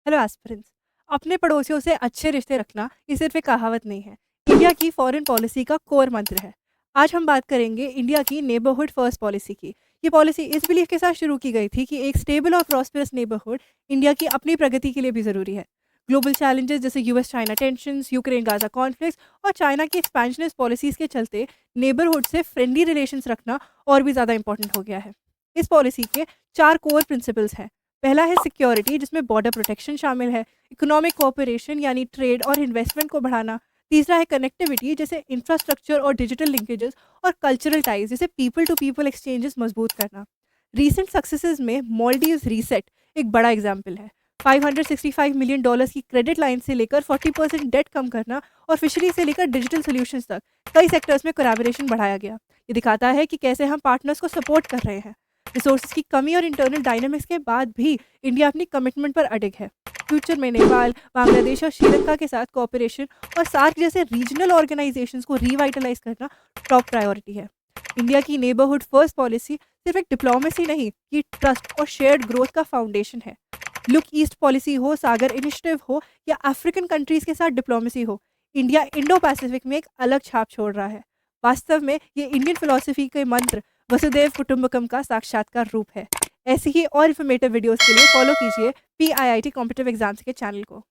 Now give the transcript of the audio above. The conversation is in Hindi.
Hello aspirants. अपने पड़ोसियों से अच्छे रिश्ते रखना ये सिर्फ एक कहावत नहीं है, इंडिया की फॉरेन पॉलिसी का कोर मंत्र है। आज हम बात करेंगे इंडिया की नेबरहुड फर्स्ट पॉलिसी की। ये पॉलिसी इस बिलीफ के साथ शुरू की गई थी कि एक स्टेबल और प्रॉस्पेरस नेबरहुड इंडिया की अपनी प्रगति के लिए भी ज़रूरी है। ग्लोबल चैलेंजेस जैसे US China tensions, Ukraine Gaza conflict और चाइना की एक्सपेंशनिस्ट पॉलिसीज़ के चलते नेबरहुड से फ्रेंडली रिलेशंस रखना और भी ज़्यादा इंपॉर्टेंट हो गया है। इस पॉलिसी के चार कोर प्रिंसिपल्स हैं। पहला है सिक्योरिटी, जिसमें बॉर्डर प्रोटेक्शन शामिल है। इकोनॉमिक कोऑपरेशन यानी ट्रेड और इन्वेस्टमेंट को बढ़ाना। तीसरा है कनेक्टिविटी, जैसे इंफ्रास्ट्रक्चर और डिजिटल लिंकेजेस। और कल्चरल टाइज, जैसे पीपल टू पीपल एक्सचेंजेस मजबूत करना। रीसेंट सक्सेसेस में मॉलडीव्स रीसेट एक बड़ा एग्जाम्पल है। $565 मिलियन की क्रेडिट लाइन से लेकर 40% डेट कम करना और फिशरी से लेकर डिजिटल सोल्यूशंस तक कई सेक्टर्स में कोलैबोरेशन बढ़ाया गया। ये दिखाता है कि कैसे हम पार्टनर्स को सपोर्ट कर रहे हैं। रिसोर्सेज की कमी और इंटरनल डायनामिक्स के बाद भी इंडिया अपनी कमिटमेंट पर अडिग है। फ्यूचर में नेपाल, बांग्लादेश और श्रीलंका के साथ कोऑपरेशन और सार्क जैसे रीजनल ऑर्गेनाइजेशंस को रीवाइटलाइज करना टॉप प्रायोरिटी है। इंडिया की नेबरहुड फर्स्ट पॉलिसी सिर्फ एक डिप्लोमेसी नहीं, ये ट्रस्ट और शेयर्ड ग्रोथ का फाउंडेशन है। लुक ईस्ट पॉलिसी हो, सागर इनिशिएटिव हो या अफ्रीकन कंट्रीज के साथ डिप्लोमेसी हो, इंडिया इंडो पैसिफिक में एक अलग छाप छोड़ रहा है। वास्तव में ये इंडियन फिलॉसफी के मंत्र वसुदेव कुटुंबकम का साक्षात्कार रूप है। ऐसे ही और इन्फॉर्मेटिव वीडियोस के लिए फॉलो कीजिए PIIT कॉम्पिटिटिव एग्जाम्स के चैनल को।